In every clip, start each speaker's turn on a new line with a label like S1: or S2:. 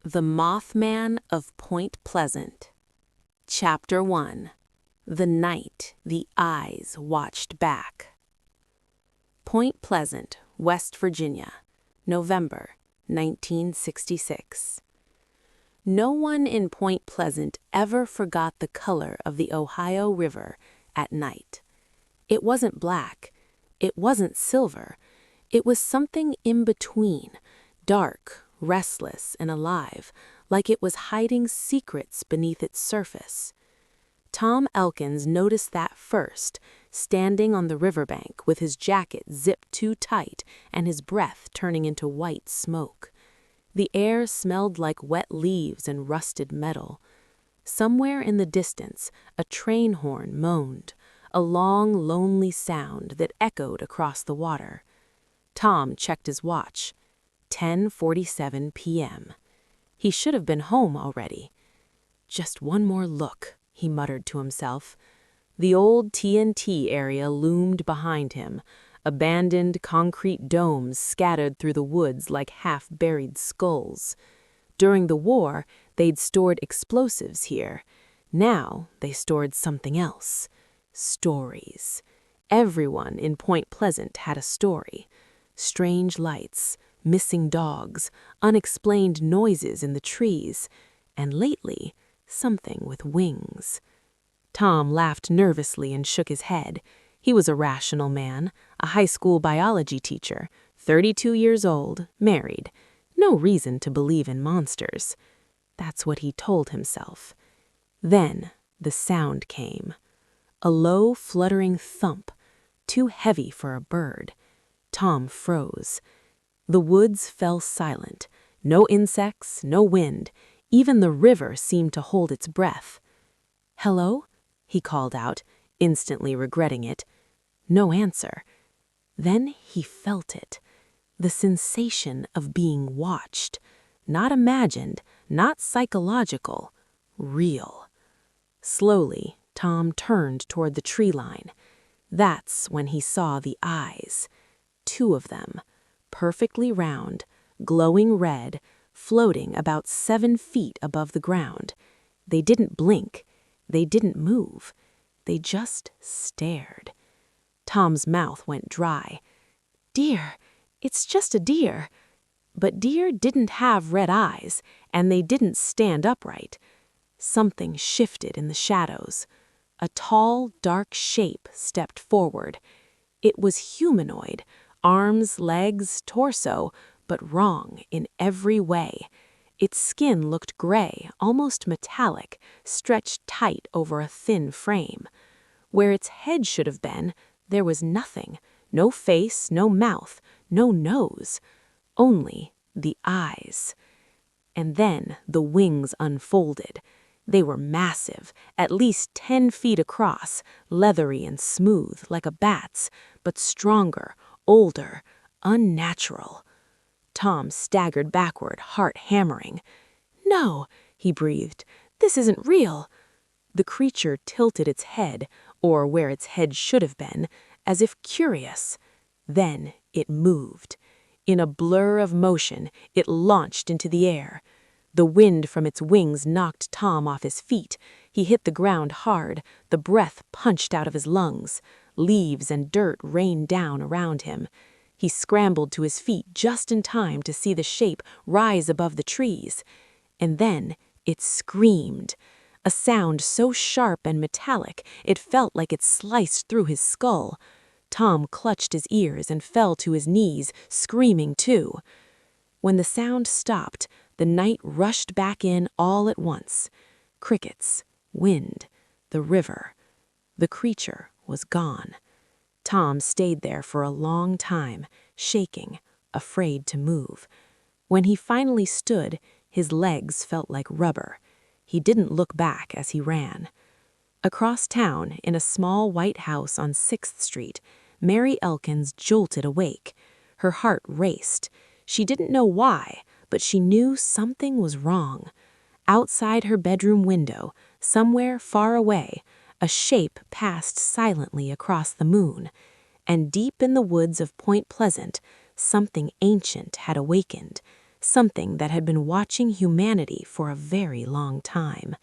S1: The Mothman of Point Pleasant. Chapter 1. The Night the Eyes Watched Back. Point Pleasant, West Virginia, November 1966. No one in Point Pleasant ever forgot the color of the Ohio River at night. It wasn't black, it wasn't silver, it was something in between, dark, restless, and alive, like it was hiding secrets beneath its surface. Tom Elkins noticed that first, standing on the riverbank with his jacket zipped too tight and his breath turning into white smoke. The air smelled like wet leaves and rusted metal. Somewhere in the distance, a train horn moaned, a long, lonely sound that echoed across the water. Tom checked his watch. 10:47 p.m. He should have been home already. Just one more look, he muttered to himself. The old TNT area loomed behind him, abandoned concrete domes scattered through the woods like half-buried skulls. During the war, they'd stored explosives here. Now they stored something else. Stories. Everyone in Point Pleasant had a story. Strange lights, missing dogs, unexplained noises in the trees, and lately, something with wings. Tom laughed nervously and shook his head. He was a rational man, a high school biology teacher, 32 years old, married. No reason to believe in monsters. That's what he told himself. Then the sound came. A low, fluttering thump, too heavy for a bird. Tom froze. The woods fell silent. No insects, no wind. Even the river seemed to hold its breath. "Hello?" he called out, instantly regretting it. No answer. Then he felt it. The sensation of being watched. Not imagined, not psychological. Real. Slowly, Tom turned toward the tree line. That's when he saw the eyes. 2 of them. Perfectly round, glowing red, floating about 7 feet above the ground. They didn't blink. They didn't move. They just stared. Tom's mouth went dry. Deer. It's just a deer. But deer didn't have red eyes, and they didn't stand upright. Something shifted in the shadows. A tall, dark shape stepped forward. It was humanoid. Arms, legs, torso, but wrong in every way. Its skin looked gray, almost metallic, stretched tight over a thin frame. Where its head should have been, there was nothing. No face, no mouth, no nose. Only the eyes. And then the wings unfolded. They were massive, at least 10 feet across, leathery and smooth, like a bat's, but stronger, older, unnatural. Tom staggered backward, heart hammering. "No," he breathed. "This isn't real." The creature tilted its head, or where its head should have been, as if curious. Then it moved. In a blur of motion, it launched into the air. The wind from its wings knocked Tom off his feet. He hit the ground hard, the breath punched out of his lungs. Leaves and dirt rained down around him. He scrambled to his feet just in time to see the shape rise above the trees. And then it screamed. A sound so sharp and metallic it felt like it sliced through his skull. Tom clutched his ears and fell to his knees, screaming too. When the sound stopped, the night rushed back in all at once. Crickets, wind, the river. The creature was gone. Tom stayed there for a long time, shaking, afraid to move. When he finally stood, his legs felt like rubber. He didn't look back as he ran. Across town, in a small white house on 6th Street, Mary Elkins jolted awake. Her heart raced. She didn't know why, but she knew something was wrong. Outside her bedroom window, somewhere far away, a shape passed silently across the moon, and deep in the woods of Point Pleasant, something ancient had awakened. something that had been watching humanity for a very long time,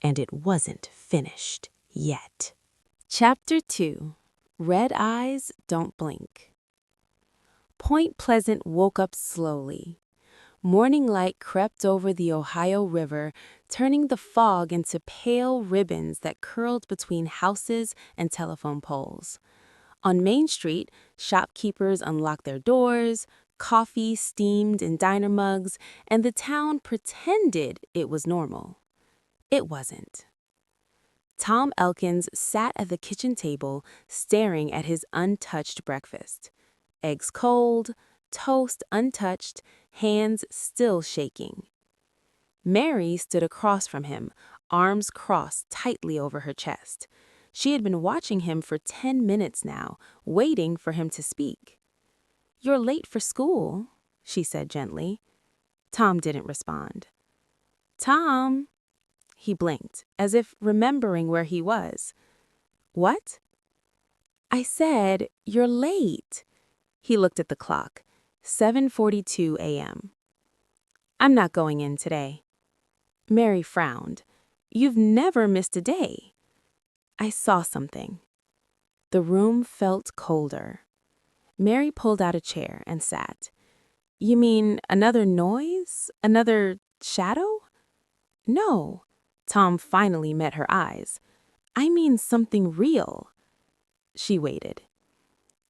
S1: and it wasn't finished yet. Chapter 2. Red Eyes Don't Blink. Point Pleasant woke up slowly. Morning light crept over the Ohio River, turning the fog into pale ribbons that curled between houses and telephone poles. On Main Street, shopkeepers unlocked their doors, coffee steamed in diner mugs, and the town pretended it was normal. It wasn't. Tom Elkins sat at the kitchen table, staring at his untouched breakfast. Eggs cold, toast untouched, hands still shaking. Mary stood across from him, arms crossed tightly over her chest. She had been watching him for 10 minutes now, waiting for him to speak. "You're late for school," she said gently. Tom didn't respond. "Tom," he blinked, as if remembering where he was. "What?" "I said, you're late." He looked at the clock. 7:42 a.m. "I'm not going in today." Mary frowned. "You've never missed a day." "I saw something." The room felt colder. Mary pulled out a chair and sat. "You mean another noise? Another shadow?" "No." Tom finally met her eyes. "I mean something real." She waited.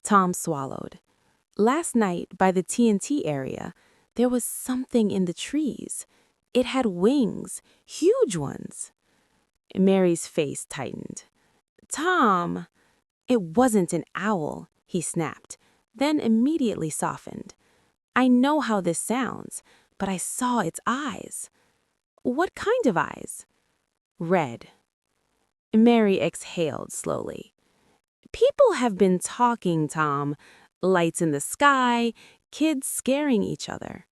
S1: Tom swallowed. "Last night, by the TNT area, there was something in the trees. It had wings, huge ones." Mary's face tightened. "Tom!" "It wasn't an owl," he snapped, then immediately softened. "I know how this sounds, but I saw its eyes." "What kind of eyes?" "Red." Mary exhaled slowly. "People have been talking, Tom. Lights in the sky, kids scaring each other.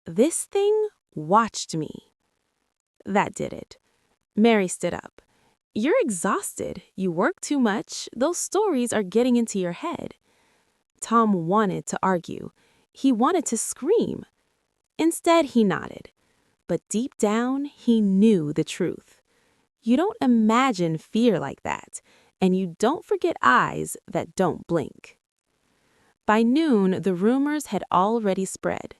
S1: This thing watched me." That did it. Mary stood up. "You're exhausted. You work too much. Those stories are getting into your head." Tom wanted to argue. He wanted to scream. Instead, he nodded. But deep down, he knew the truth. You don't imagine fear like that, and you don't forget eyes that don't blink. By noon, the rumors had already spread.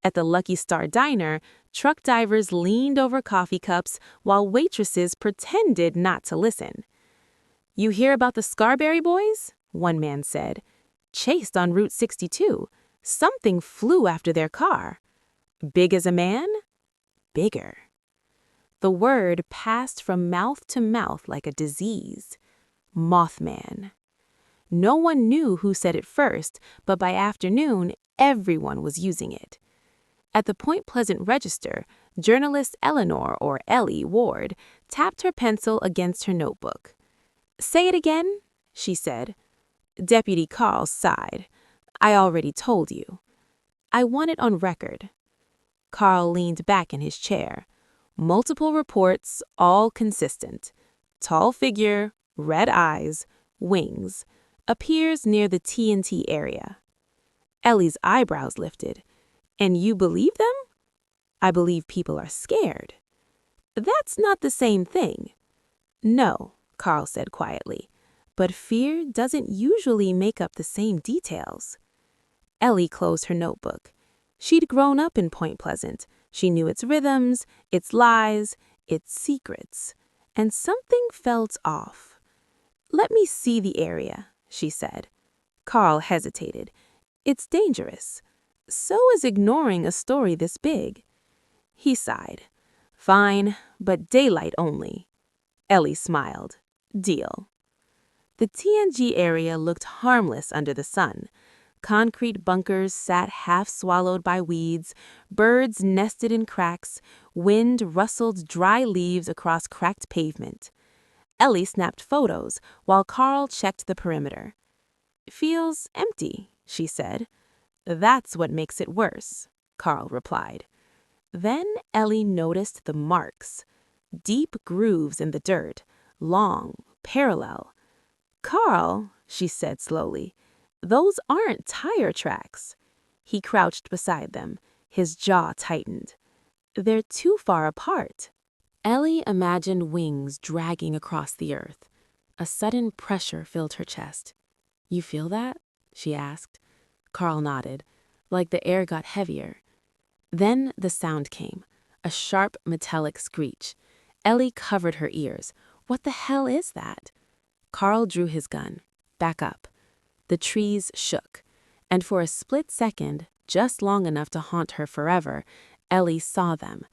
S1: At the Lucky Star Diner, truck divers leaned over coffee cups while waitresses pretended not to listen. "You hear about the Scarberry boys?" one man said. "Chased on Route 62. Something flew after their car." "Big as a man?" "Bigger." The word passed from mouth to mouth like a disease. Mothman. No one knew who said it first, but by afternoon, everyone was using it. At the Point Pleasant Register, journalist Eleanor, or Ellie, Ward, tapped her pencil against her notebook. "Say it again," she said. Deputy Carl sighed. "I already told you." "I want it on record." Carl leaned back in his chair. Multiple reports, all consistent. Tall figure, red eyes, wings. Appears near the TNT area. Ellie's eyebrows lifted. "And you believe them?" "I believe people are scared." "That's not the same thing." "No," Carl said quietly. "But fear doesn't usually make up the same details." Ellie closed her notebook. She'd grown up in Point Pleasant. She knew its rhythms, its lies, its secrets. And something felt off. "Let me see the area," she said. Carl hesitated. "It's dangerous. So is ignoring a story this big." He sighed. "Fine, but daylight only." Ellie smiled. "Deal." The TNG area looked harmless under the sun. Concrete bunkers sat half-swallowed by weeds, birds nested in cracks, wind rustled dry leaves across cracked pavement. Ellie snapped photos while Carl checked the perimeter. "Feels empty," she said. "That's what makes it worse," Carl replied. Then Ellie noticed the marks. Deep grooves in the dirt, long, parallel. "Carl," she said slowly, "those aren't tire tracks." He crouched beside them, His jaw tightened. They're too far apart. Ellie imagined wings dragging across the earth. A sudden pressure filled her chest. "You feel that?" she asked. Carl nodded, like the air got heavier. Then the sound came, a sharp metallic screech. Ellie covered her ears. "What the hell is that?" Carl drew his gun. "Back up." The trees shook, and for a split second, just long enough to haunt her forever, Ellie saw them.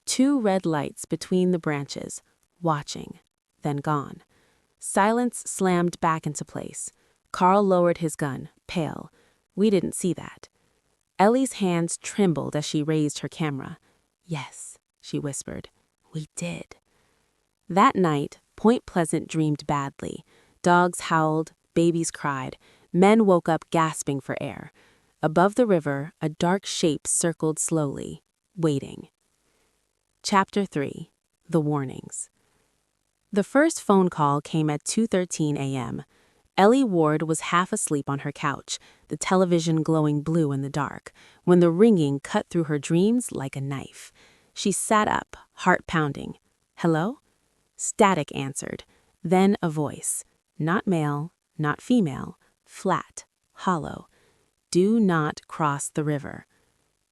S1: 2 red lights between the branches, watching, then gone. Silence slammed back into place. Carl lowered his gun, pale. "We didn't see that." Ellie's hands trembled as she raised her camera. "Yes," she whispered, "we did." That night, Point Pleasant dreamed badly. Dogs howled, babies cried, men woke up gasping for air. Above the river, a dark shape circled slowly, waiting. Chapter 3. The Warnings. The first phone call came at 2:13 a.m. Ellie Ward was half asleep on her couch, the television glowing blue in the dark, when the ringing cut through her dreams like a knife. She sat up, heart pounding. "Hello?" Static answered. Then a voice. Not male, not female. Flat, hollow. "Do not cross the river."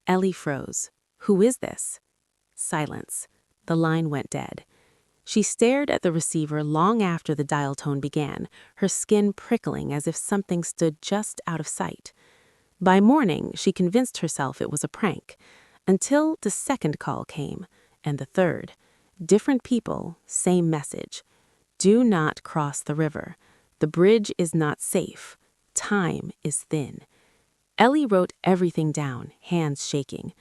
S1: Ellie froze. "Who is this?" Silence. The line went dead. She stared at the receiver long after the dial tone began, her skin prickling as if something stood just out of sight. By morning, she convinced herself it was a prank, until the second call came, and the third. Different people, same message. "Do not cross the river. The bridge is not safe. Time is thin." Ellie wrote everything down, hands shaking.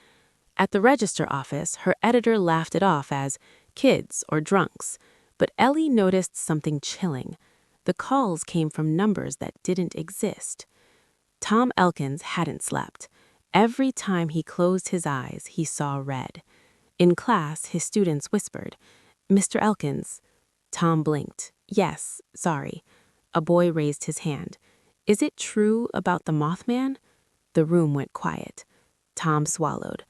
S1: At the register office, her editor laughed it off as kids or drunks, but Ellie noticed something chilling. The calls came from numbers that didn't exist. Tom Elkins hadn't slept. Every time he closed his eyes, he saw red. In class, his students whispered, "Mr. Elkins." Tom blinked. "Yes, sorry." A boy raised his hand. "Is it true about the Mothman?" The room went quiet. Tom swallowed.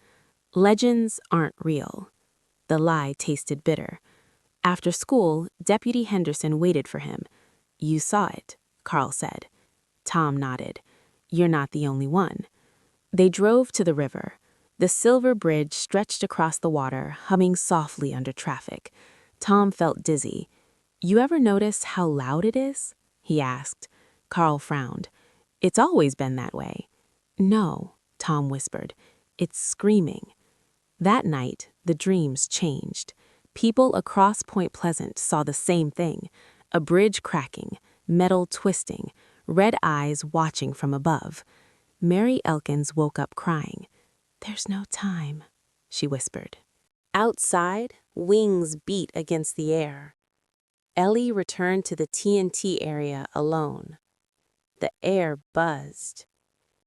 S1: "Legends aren't real." The lie tasted bitter. After school, Deputy Henderson waited for him. "You saw it," Carl said. Tom nodded. "You're not the only one." They drove to the river. The silver bridge stretched across the water, humming softly under traffic. Tom felt dizzy. "You ever notice how loud it is?" he asked. Carl frowned. "It's always been that way." "No," Tom whispered. "It's screaming." That night, the dreams changed. People across Point Pleasant saw the same thing. A bridge cracking, metal twisting, red eyes watching from above. Mary Elkins woke up crying. "There's no time," she whispered. Outside, wings beat against the air. Ellie returned to the TNT area alone. The air buzzed.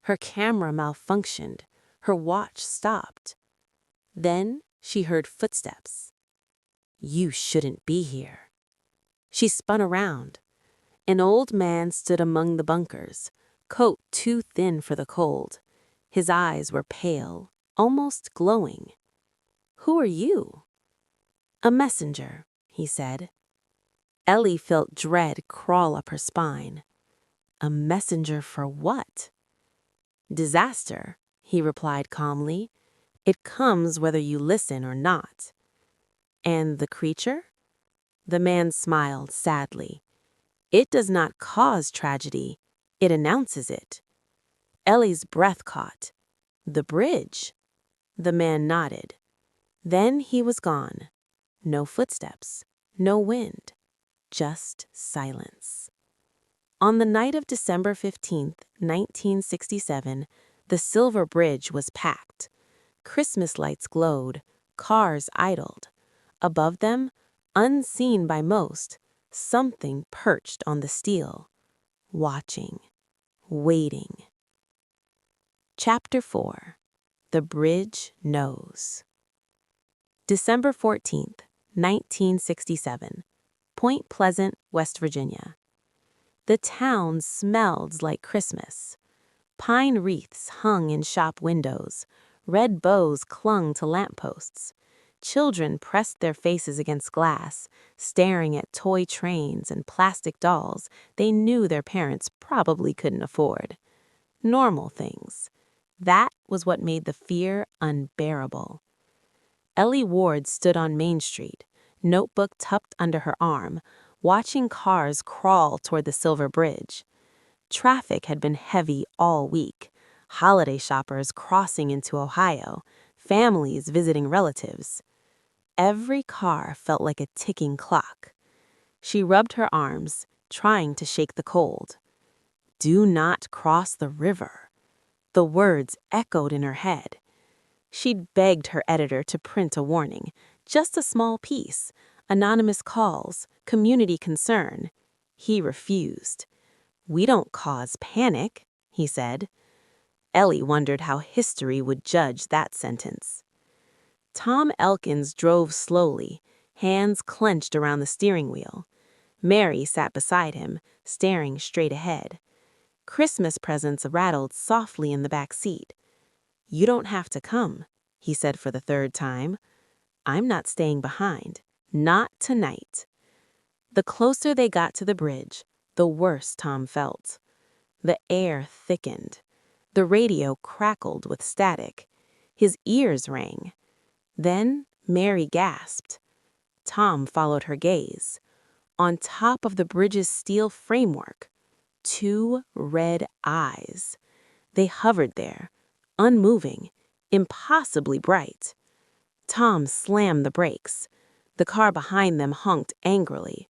S1: Her camera malfunctioned. Her watch stopped. Then she heard footsteps. "You shouldn't be here." She spun around. An old man stood among the bunkers, coat too thin for the cold. His eyes were pale, almost glowing. "Who are you?" "A messenger," he said. Ellie felt dread crawl up her spine. "A messenger for what?" "Disaster," he replied calmly. "It comes whether you listen or not." "And the creature?" The man smiled sadly. "It does not cause tragedy. It announces it." Ellie's breath caught. "The bridge?" The man nodded. Then he was gone. No footsteps, no wind, just silence. On the night of December 15th, 1967, the Silver Bridge was packed. Christmas lights glowed, cars idled. Above them, unseen by most, something perched on the steel, watching, waiting. Chapter 4. The Bridge Knows. December 14th, 1967, Point Pleasant, West Virginia. The town smelled like Christmas. Pine wreaths hung in shop windows. Red bows clung to lampposts. Children pressed their faces against glass, staring at toy trains and plastic dolls they knew their parents probably couldn't afford. Normal things. That was what made the fear unbearable. Ellie Ward stood on Main Street, notebook tucked under her arm, watching cars crawl toward the Silver Bridge. Traffic had been heavy all week. Holiday shoppers crossing into Ohio, families visiting relatives. Every car felt like a ticking clock. She rubbed her arms, trying to shake the cold. "Do not cross the river." The words echoed in her head. She'd begged her editor to print a warning, just a small piece, anonymous calls, community concern. He refused. "We don't cause panic," he said. Ellie wondered how history would judge that sentence. Tom Elkins drove slowly, hands clenched around the steering wheel. Mary sat beside him, staring straight ahead. Christmas presents rattled softly in the back seat. "You don't have to come," he said for the third time. "I'm not staying behind. Not tonight." The closer they got to the bridge, the worse Tom felt. The air thickened. The radio crackled with static. His ears rang. Then Mary gasped. Tom followed her gaze. On top of the bridge's steel framework, 2 red eyes. They hovered there, unmoving, impossibly bright. Tom slammed the brakes. The car behind them honked angrily.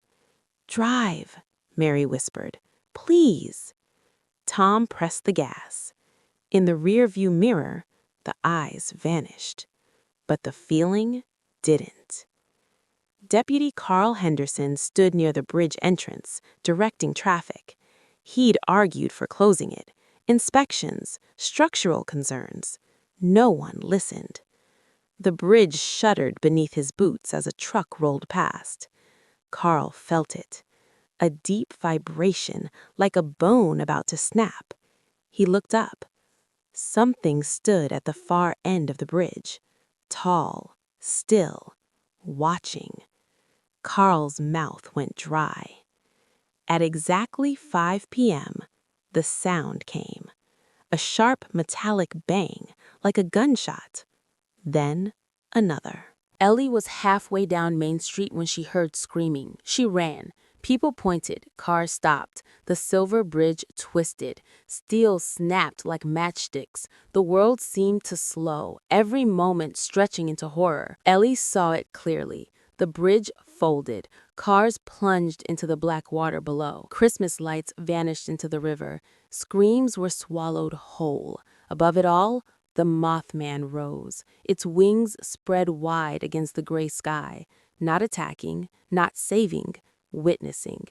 S1: "Drive," Mary whispered. "Please." Tom pressed the gas. In the rearview mirror, the eyes vanished. But the feeling didn't. Deputy Carl Henderson stood near the bridge entrance, directing traffic. He'd argued for closing it. Inspections, structural concerns. No one listened. The bridge shuddered beneath his boots as a truck rolled past. Carl felt it. A deep vibration, like a bone about to snap. He looked up. Something stood at the far end of the bridge. Tall, still, watching. Carl's mouth went dry. At exactly 5 p.m., the sound came. A sharp metallic bang, like a gunshot. Then another. Ellie was halfway down Main Street when she heard screaming. She ran. People pointed, cars stopped. The Silver Bridge twisted. Steel snapped like matchsticks. The world seemed to slow, every moment stretching into horror. Ellie saw it clearly. The bridge folded. Cars plunged into the black water below. Christmas lights vanished into the river. Screams were swallowed whole. Above it all, the Mothman rose. Its wings spread wide against the gray sky. Not attacking, not saving, witnessing.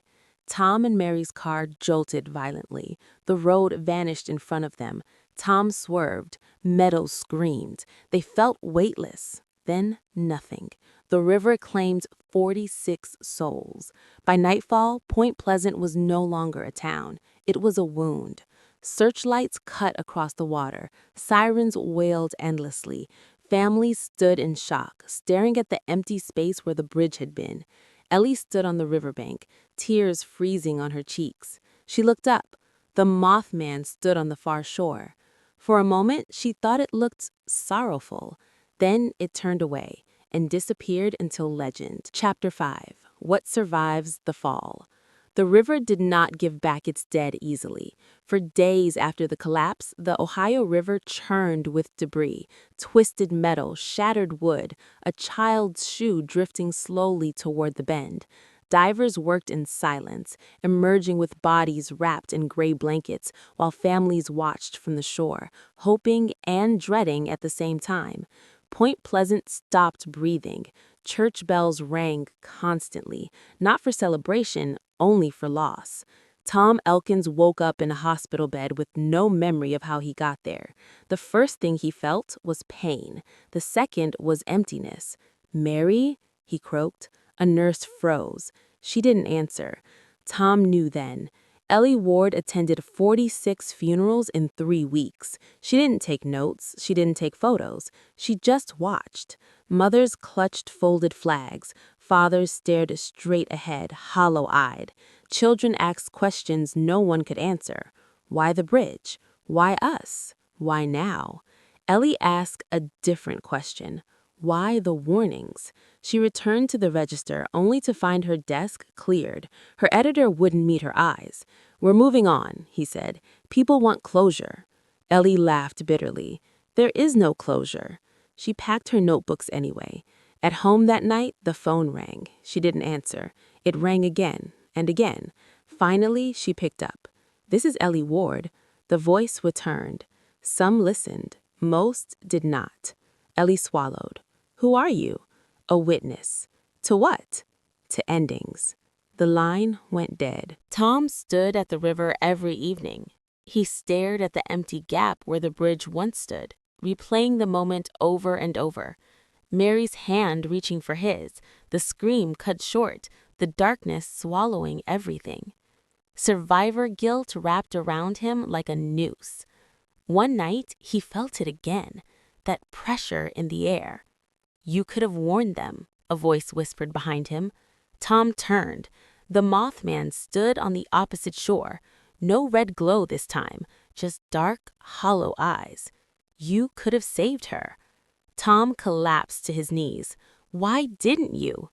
S1: Tom and Mary's car jolted violently. The road vanished in front of them. Tom swerved. Meadows screamed. They felt weightless. Then nothing. The river claimed 46 souls. By nightfall, Point Pleasant was no longer a town. It was a wound. Searchlights cut across the water. Sirens wailed endlessly. Families stood in shock, staring at the empty space where the bridge had been. Ellie stood on the riverbank, tears freezing on her cheeks. She looked up. The Mothman stood on the far shore. For a moment, she thought it looked sorrowful. Then it turned away and disappeared until legend. Chapter 5. What Survives the Fall. The river did not give back its dead easily. For days after the collapse, the Ohio River churned with debris, twisted metal, shattered wood, a child's shoe drifting slowly toward the bend. Divers worked in silence, emerging with bodies wrapped in gray blankets, while families watched from the shore, hoping and dreading at the same time. Point Pleasant stopped breathing. Church bells rang constantly, not for celebration, only for loss. Tom Elkins woke up in a hospital bed with no memory of how he got there. The first thing he felt was pain. The second was emptiness. "Mary?" he croaked. A nurse froze. She didn't answer. Tom knew then. Ellie Ward attended 46 funerals in 3 weeks. She didn't take notes. She didn't take photos. She just watched. Mothers clutched folded flags. Fathers stared straight ahead, hollow-eyed. Children asked questions no one could answer. Why the bridge? Why us? Why now? Ellie asked a different question. Why the warnings? She returned to the register only to find her desk cleared. Her editor wouldn't meet her eyes. "We're moving on," he said. "People want closure." Ellie laughed bitterly. There is no closure. She packed her notebooks anyway. At home that night, the phone rang. She didn't answer. It rang again and again. Finally, she picked up. "This is Ellie Ward." The voice returned. Some listened. Most did not. Ellie swallowed. "Who are you?" "A witness." "To what?" "To endings." The line went dead. Tom stood at the river every evening. He stared at the empty gap where the bridge once stood, replaying the moment over and over. Mary's hand reaching for his, the scream cut short, the darkness swallowing everything. Survivor guilt wrapped around him like a noose. One night, he felt it again, that pressure in the air. "You could have warned them," a voice whispered behind him. Tom turned. The Mothman stood on the opposite shore. No red glow this time, just dark, hollow eyes. "You could have saved her." Tom collapsed to his knees. "Why didn't you?"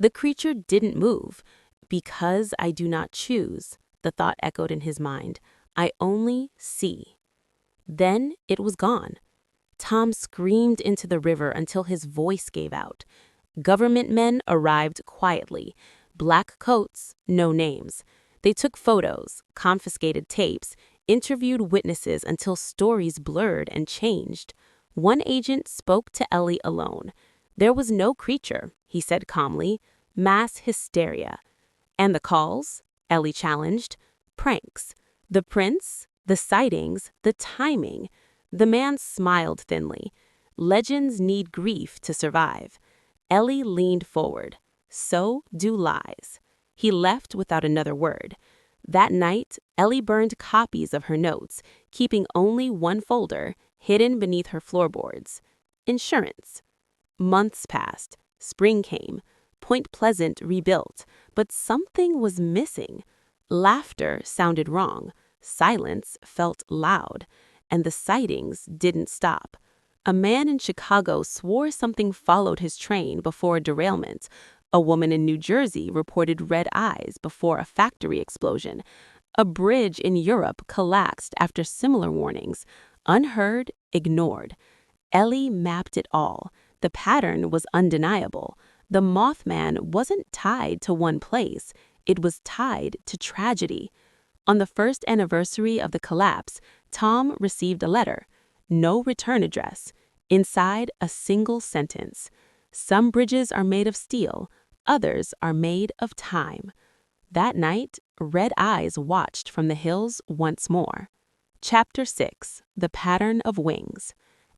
S1: The creature didn't move. "Because I do not choose," the thought echoed in his mind. "I only see." Then it was gone. Tom screamed into the river until his voice gave out. Government men arrived quietly. Black coats, no names. They took photos, confiscated tapes, interviewed witnesses until stories blurred and changed. One agent spoke to Ellie alone. "There was no creature," he said calmly. "Mass hysteria." "And the calls?" Ellie challenged. "Pranks. The prints, the sightings, the timing." The man smiled thinly. "Legends need grief to survive." Ellie leaned forward. "So do lies." He left without another word. That night, Ellie burned copies of her notes, keeping only one folder, hidden beneath her floorboards. Insurance. Months passed. Spring came. Point Pleasant rebuilt. But something was missing. Laughter sounded wrong. Silence felt loud. And the sightings didn't stop. A man in Chicago swore something followed his train before a derailment. A woman in New Jersey reported red eyes before a factory explosion. A bridge in Europe collapsed after similar warnings. Unheard, ignored. Ellie mapped it all. The pattern was undeniable. The Mothman wasn't tied to one place. It was tied to tragedy. On the first anniversary of the collapse, Tom received a letter. No return address. Inside, a single sentence. "Some bridges are made of steel. Others are made of time." That night, red eyes watched from the hills once more. Chapter 6. The Pattern of Wings.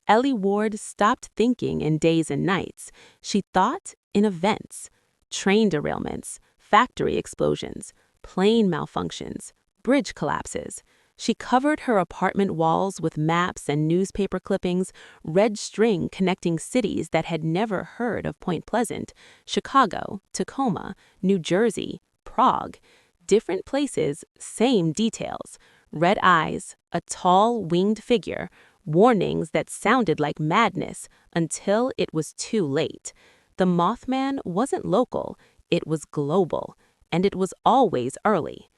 S1: Ellie Ward stopped thinking in days and nights. She thought in events. Train derailments, factory explosions, plane malfunctions, bridge collapses. She covered her apartment walls with maps and newspaper clippings, red string connecting cities that had never heard of Point Pleasant, Chicago, Tacoma, New Jersey, Prague. Different places, same details. Red eyes, a tall, winged figure, warnings that sounded like madness until it was too late. The Mothman wasn't local, it was global, and it was always early.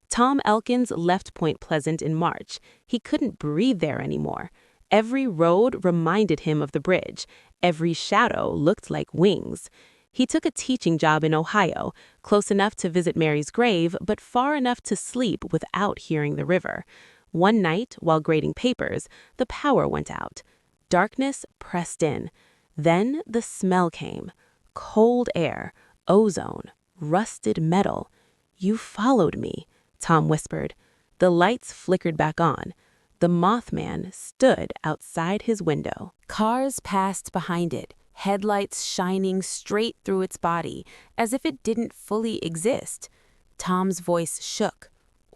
S1: Tom Elkins left Point Pleasant in March. He couldn't breathe there anymore. Every road reminded him of the bridge. Every shadow looked like wings. He took a teaching job in Ohio, close enough to visit Mary's grave, but far enough to sleep without hearing the river. One night, while grading papers, the power went out. Darkness pressed in. Then the smell came. Cold air, ozone, rusted metal. "You followed me," Tom whispered. The lights flickered back on. The Mothman stood outside his window. Cars passed behind it, headlights shining straight through its body, as if it didn't fully exist. Tom's voice shook.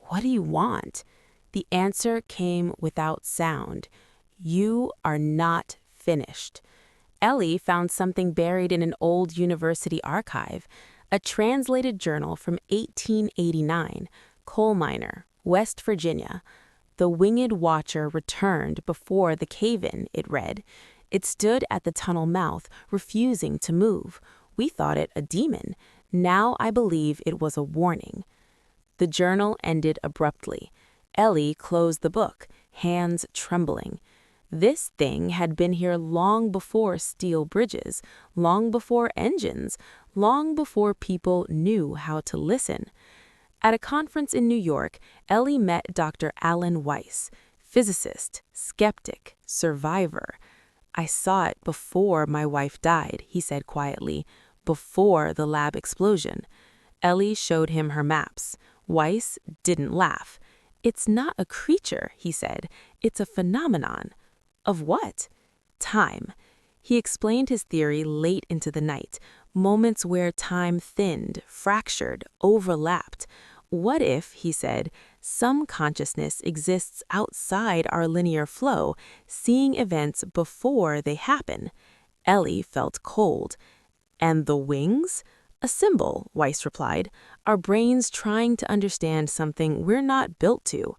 S1: "What do you want?" The answer came without sound. "You are not finished." Ellie found something buried in an old university archive, a translated journal from 1889, coal miner, West Virginia. "The winged watcher returned before the cave-in," it read. It stood at the tunnel mouth, refusing to move. We thought it a demon. Now I believe it was a warning. The journal ended abruptly. Ellie closed the book, hands trembling. This thing had been here long before steel bridges, long before engines, long before people knew how to listen. At a conference in New York, Ellie met Dr. Alan Weiss, physicist, skeptic, survivor. "I saw it before my wife died," he said quietly, "before the lab explosion." Ellie showed him her maps. Weiss didn't laugh. "It's not a creature," he said. "It's a phenomenon." "Of what?" "Time." He explained his theory late into the night, moments where time thinned, fractured, overlapped. "What if," he said, "some consciousness exists outside our linear flow, seeing events before they happen?" Ellie felt cold. "And the wings?" "A symbol," Weiss replied. "Our brains trying to understand something we're not built to."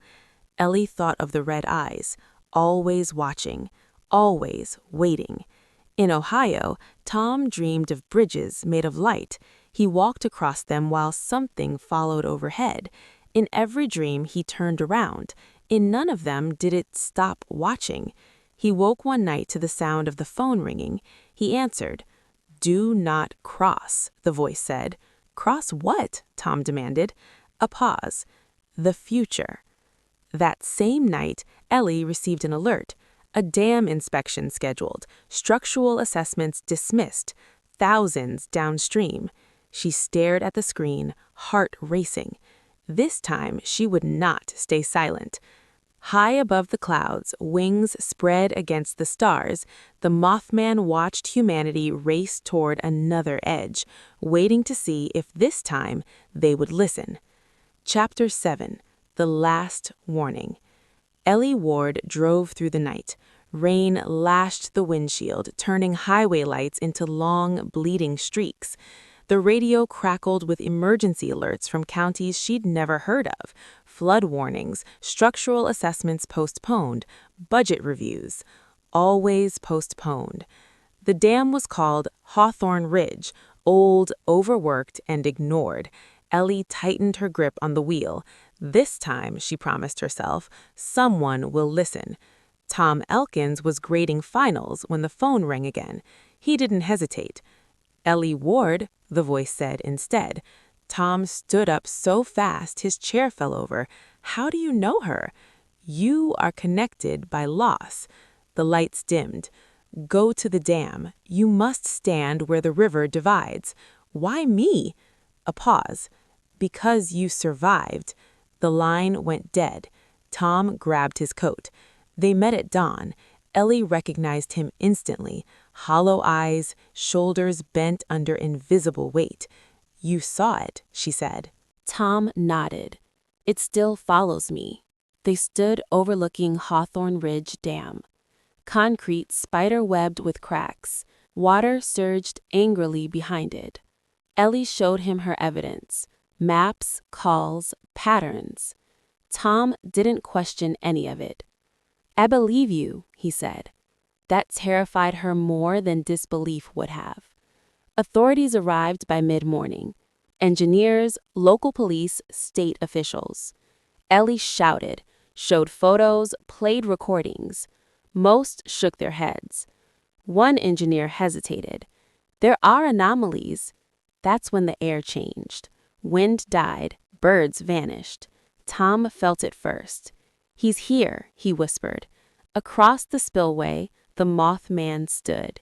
S1: Ellie thought of the red eyes, always watching, always waiting. In Ohio, Tom dreamed of bridges made of light. He walked across them while something followed overhead. In every dream, he turned around. In none of them did it stop watching. He woke one night to the sound of the phone ringing. He answered. "Do not cross," the voice said. "Cross what?" Tom demanded. A pause. "The future." That same night, Ellie received an alert. A dam inspection scheduled, structural assessments dismissed, thousands downstream. She stared at the screen, heart racing. This time, she would not stay silent. High above the clouds, wings spread against the stars, the Mothman watched humanity race toward another edge, waiting to see if this time they would listen. Chapter 7. The Last Warning. Ellie Ward drove through the night. Rain lashed the windshield, turning highway lights into long, bleeding streaks. The radio crackled with emergency alerts from counties she'd never heard of. Flood warnings, structural assessments postponed, budget reviews. Always postponed. The dam was called Hawthorne Ridge, old, overworked, and ignored. Ellie tightened her grip on the wheel. This time, she promised herself, someone will listen. Tom Elkins was grading finals when the phone rang again. He didn't hesitate. "Ellie Ward," the voice said instead. Tom stood up so fast his chair fell over. "How do you know her?" "You are connected by loss." The lights dimmed. "Go to the dam. You must stand where the river divides." "Why me?" A pause. "Because you survived." The line went dead. Tom grabbed his coat. They met at dawn. Ellie recognized him instantly. Hollow eyes, shoulders bent under invisible weight. "You saw it," she said. Tom nodded. "It still follows me." They stood overlooking Hawthorne Ridge Dam. Concrete spider-webbed with cracks. Water surged angrily behind it. Ellie showed him her evidence. Maps, calls, patterns. Tom didn't question any of it. "I believe you," he said. That terrified her more than disbelief would have. Authorities arrived by mid-morning. Engineers, local police, state officials. Ellie shouted, showed photos, played recordings. Most shook their heads. One engineer hesitated. "There are anomalies." That's when the air changed. Wind died, birds vanished. Tom felt it first. "He's here," he whispered. Across the spillway, the Mothman stood.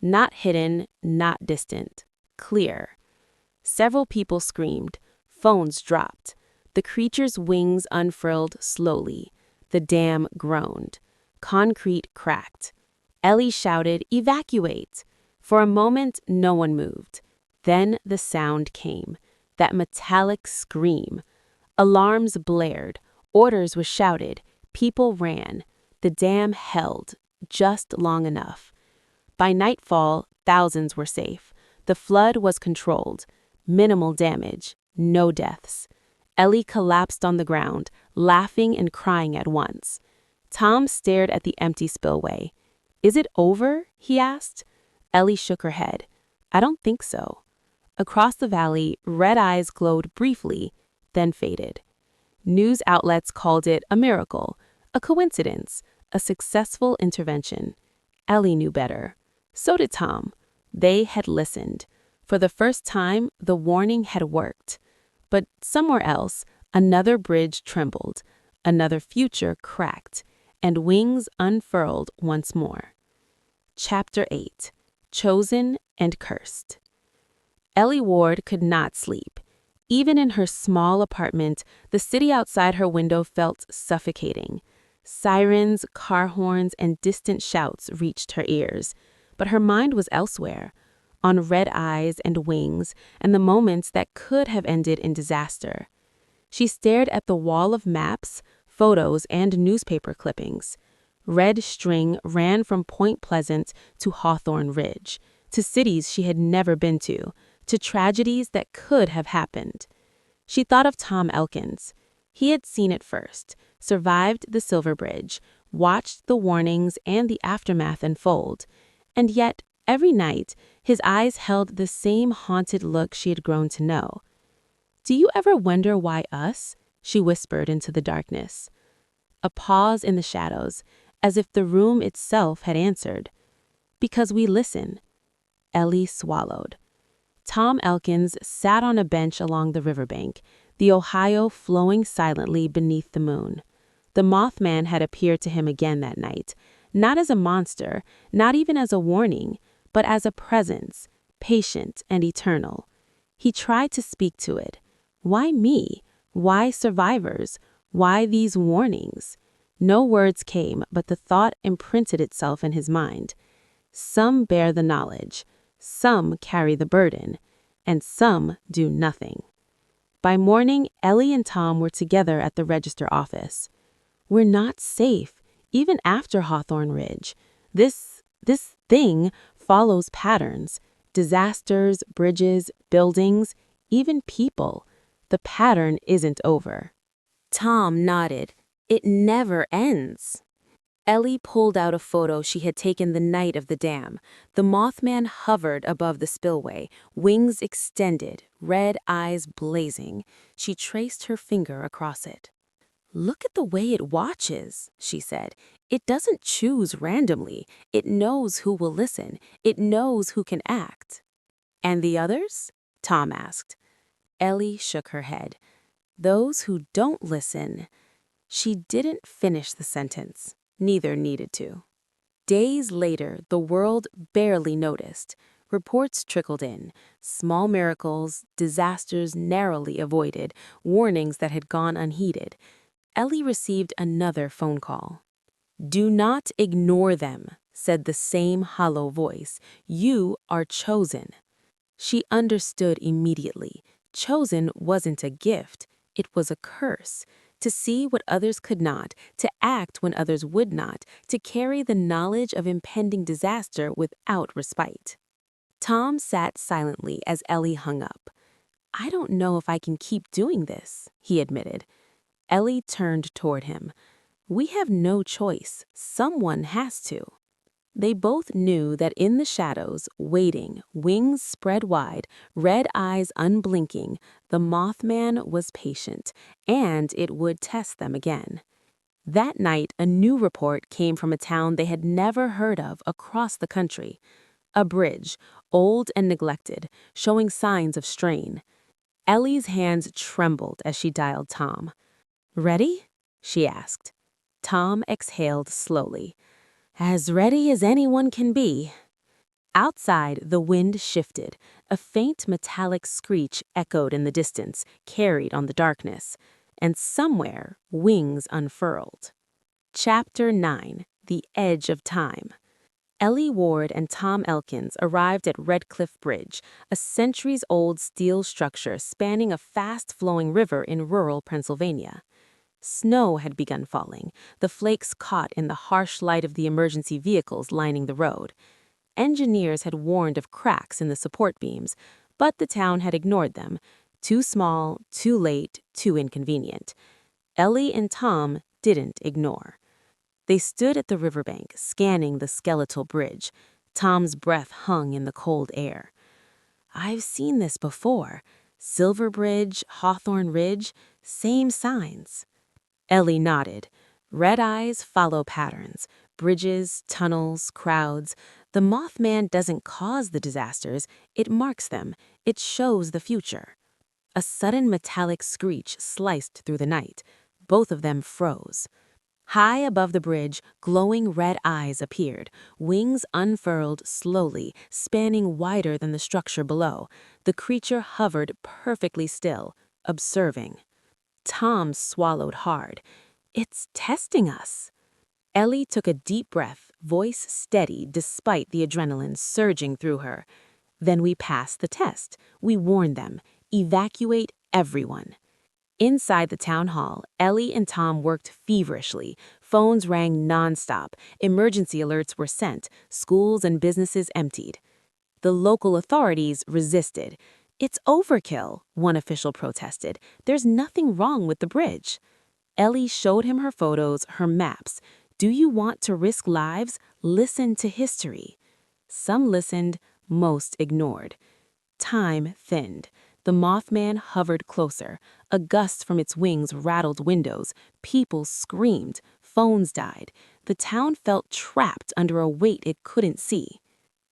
S1: Not hidden, not distant. Clear. Several people screamed. Phones dropped. The creature's wings unfurled slowly. The dam groaned. Concrete cracked. Ellie shouted, "Evacuate!" For a moment, no one moved. Then the sound came. That metallic scream. Alarms blared, orders were shouted, people ran. The dam held, just long enough. By nightfall, thousands were safe. The flood was controlled. Minimal damage, no deaths. Ellie collapsed on the ground, laughing and crying at once. Tom stared at the empty spillway. "Is it over?" he asked. Ellie shook her head. "I don't think so." Across the valley, red eyes glowed briefly, then faded. News outlets called it a miracle, a coincidence, a successful intervention. Ellie knew better. So did Tom. They had listened. For the first time, the warning had worked. But somewhere else, another bridge trembled, another future cracked, and wings unfurled once more. Chapter 8. Chosen and Cursed. Ellie Ward could not sleep. Even in her small apartment, the city outside her window felt suffocating. Sirens, car horns, and distant shouts reached her ears. But her mind was elsewhere, on red eyes and wings, and the moments that could have ended in disaster. She stared at the wall of maps, photos, and newspaper clippings. Red string ran from Point Pleasant to Hawthorne Ridge, to cities she had never been to tragedies that could have happened. She thought of Tom Elkins. He had seen it first, survived the Silver Bridge, watched the warnings and the aftermath unfold. And yet, every night, his eyes held the same haunted look she had grown to know. "Do you ever wonder why us?" she whispered into the darkness. A pause in the shadows, as if the room itself had answered. "Because we listen." Ellie swallowed. Tom Elkins sat on a bench along the riverbank, the Ohio flowing silently beneath the moon. The Mothman had appeared to him again that night, not as a monster, not even as a warning, but as a presence, patient and eternal. He tried to speak to it. Why me? Why survivors? Why these warnings? No words came, but the thought imprinted itself in his mind. Some bear the knowledge. Some carry the burden, and some do nothing. By morning, Ellie and Tom were together at the register office. "We're not safe, even after Hawthorne Ridge. This thing follows patterns. Disasters, bridges, buildings, even people. The pattern isn't over." Tom nodded. "It never ends." Ellie pulled out a photo she had taken the night of the dam. The Mothman hovered above the spillway, wings extended, red eyes blazing. She traced her finger across it. "Look at the way it watches," she said. "It doesn't choose randomly. It knows who will listen. It knows who can act." "And the others?" Tom asked. Ellie shook her head. "Those who don't listen." She didn't finish the sentence. Neither needed to. Days later, the world barely noticed. Reports trickled in. Small miracles, disasters narrowly avoided, warnings that had gone unheeded. Ellie received another phone call. "Do not ignore them," said the same hollow voice. "You are chosen." She understood immediately. Chosen wasn't a gift. It was a curse. To see what others could not, to act when others would not, to carry the knowledge of impending disaster without respite. Tom sat silently as Ellie hung up. "I don't know if I can keep doing this," he admitted. Ellie turned toward him. "We have no choice. Someone has to." They both knew that in the shadows, waiting, wings spread wide, red eyes unblinking, the Mothman was patient, and it would test them again. That night, a new report came from a town they had never heard of across the country. A bridge, old and neglected, showing signs of strain. Ellie's hands trembled as she dialed Tom. "Ready?" she asked. Tom exhaled slowly. "As ready as anyone can be." Outside, the wind shifted. A faint metallic screech echoed in the distance, carried on the darkness. And somewhere, wings unfurled. Chapter 9. The Edge of Time. Ellie Ward and Tom Elkins arrived at Red Cliff Bridge, a centuries-old steel structure spanning a fast-flowing river in rural Pennsylvania. Snow had begun falling, the flakes caught in the harsh light of the emergency vehicles lining the road. Engineers had warned of cracks in the support beams, but the town had ignored them. Too small, too late, too inconvenient. Ellie and Tom didn't ignore. They stood at the riverbank, scanning the skeletal bridge. Tom's breath hung in the cold air. "I've seen this before. Silver Bridge, Hawthorne Ridge, same signs." Ellie nodded. Red eyes follow patterns. Bridges, tunnels, crowds. The Mothman doesn't cause the disasters, it marks them. It shows the future. A sudden metallic screech sliced through the night. Both of them froze. High above the bridge, glowing red eyes appeared, wings unfurled slowly, spanning wider than the structure below. The creature hovered perfectly still, observing. Tom swallowed hard. "It's testing us." Ellie took a deep breath, voice steady despite the adrenaline surging through her. "Then we passed the test. We warned them. Evacuate everyone." Inside the town hall, Ellie and Tom worked feverishly. Phones rang nonstop. Emergency alerts were sent. Schools and businesses emptied. The local authorities resisted. "It's overkill," one official protested. "There's nothing wrong with the bridge." Ellie showed him her photos, her maps. "Do you want to risk lives? Listen to history." Some listened, most ignored. Time thinned. The Mothman hovered closer. A gust from its wings rattled windows. People screamed. Phones died. The town felt trapped under a weight it couldn't see.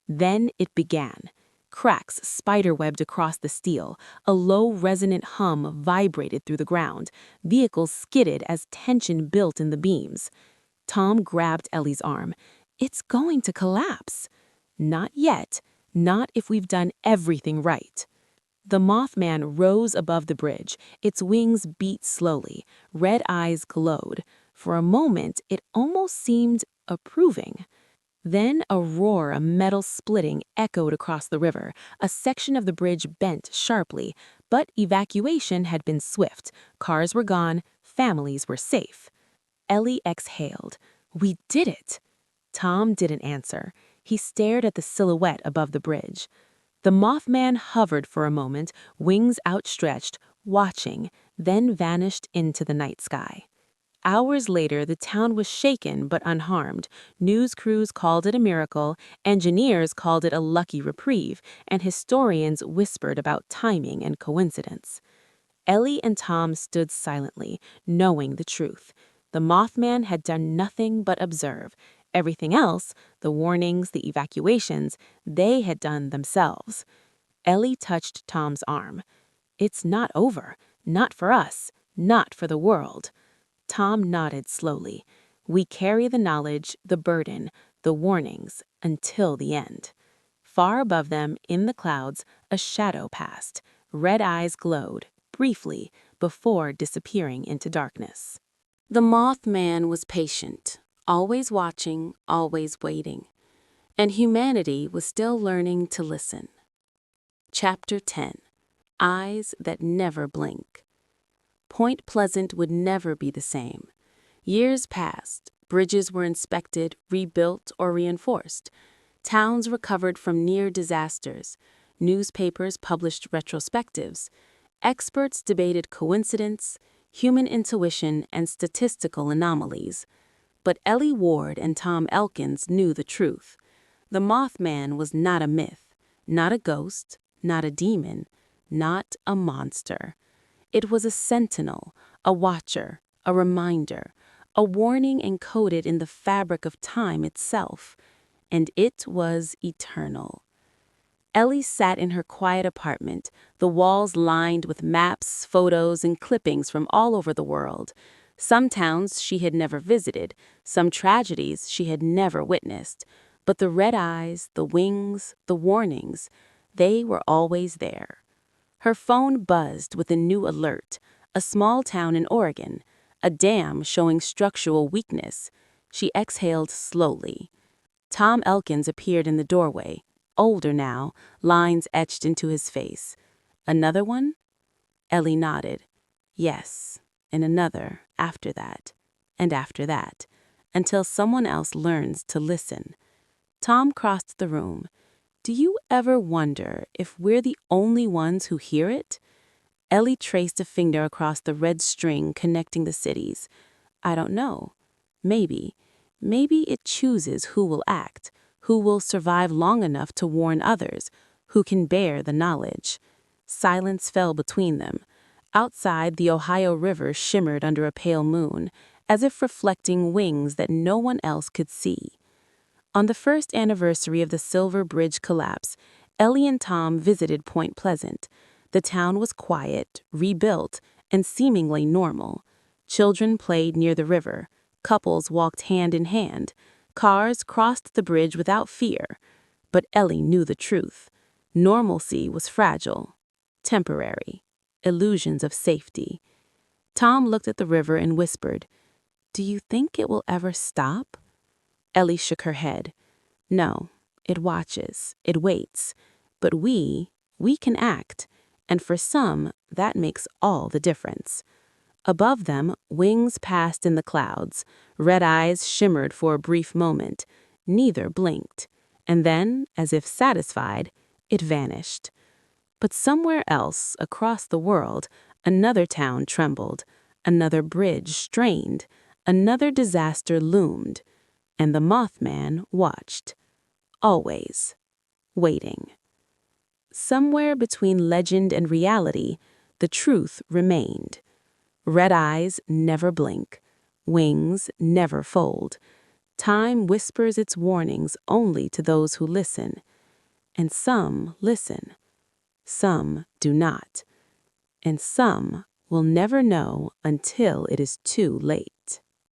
S1: Then it began. Cracks spiderwebbed across the steel. A low, resonant hum vibrated through the ground. Vehicles skidded as tension built in the beams. Tom grabbed Ellie's arm. "It's going to collapse." "Not yet. Not if we've done everything right." The Mothman rose above the bridge. Its wings beat slowly. Red eyes glowed. For a moment, it almost seemed approving. Then a roar of metal splitting echoed across the river. A section of the bridge bent sharply, but evacuation had been swift. Cars were gone. Families were safe. Ellie exhaled. "We did it." Tom didn't answer. He stared at the silhouette above the bridge. The Mothman hovered for a moment, wings outstretched, watching, then vanished into the night sky. Hours later, the town was shaken but unharmed. News crews called it a miracle, engineers called it a lucky reprieve, and historians whispered about timing and coincidence. Ellie and Tom stood silently, knowing the truth. The Mothman had done nothing but observe. Everything else, the warnings, the evacuations, they had done themselves. Ellie touched Tom's arm. "It's not over. Not for us. Not for the world." Tom nodded slowly. "We carry the knowledge, the burden, the warnings, until the end." Far above them, in the clouds, a shadow passed. Red eyes glowed, briefly, before disappearing into darkness. The Mothman was patient, always watching, always waiting. And humanity was still learning to listen. Chapter 10. Eyes That Never Blink. Point Pleasant would never be the same. Years passed. Bridges were inspected, rebuilt, or reinforced. Towns recovered from near disasters. Newspapers published retrospectives. Experts debated coincidence, human intuition, and statistical anomalies. But Ellie Ward and Tom Elkins knew the truth. The Mothman was not a myth, not a ghost, not a demon, not a monster. It was a sentinel, a watcher, a reminder, a warning encoded in the fabric of time itself. And it was eternal. Ellie sat in her quiet apartment, the walls lined with maps, photos, and clippings from all over the world. Some towns she had never visited, some tragedies she had never witnessed. But the red eyes, the wings, the warnings, they were always there. Her phone buzzed with a new alert. A small town in Oregon, a dam showing structural weakness. She exhaled slowly. Tom Elkins appeared in the doorway, older now, lines etched into his face. "Another one?" Ellie nodded. "Yes, and another after that, and after that, until someone else learns to listen." Tom crossed the room. "Do you ever wonder if we're the only ones who hear it?" Ellie traced a finger across the red string connecting the cities. "I don't know. Maybe. Maybe it chooses who will act, who will survive long enough to warn others, who can bear the knowledge." Silence fell between them. Outside, the Ohio River shimmered under a pale moon, as if reflecting wings that no one else could see. On the first anniversary of the Silver Bridge collapse, Ellie and Tom visited Point Pleasant. The town was quiet, rebuilt, and seemingly normal. Children played near the river. Couples walked hand in hand. Cars crossed the bridge without fear. But Ellie knew the truth. Normalcy was fragile, temporary, illusions of safety. Tom looked at the river and whispered, "Do you think it will ever stop?" Ellie shook her head. "No, it watches, it waits. But we can act, and for some, that makes all the difference." Above them, wings passed in the clouds. Red eyes shimmered for a brief moment. Neither blinked. And then, as if satisfied, it vanished. But somewhere else, across the world, another town trembled. Another bridge strained. Another disaster loomed. And the Mothman watched. Always. Waiting. Somewhere between legend and reality, the truth remained. Red eyes never blink. Wings never fold. Time whispers its warnings only to those who listen. And some listen. Some do not. And some will never know until it is too late.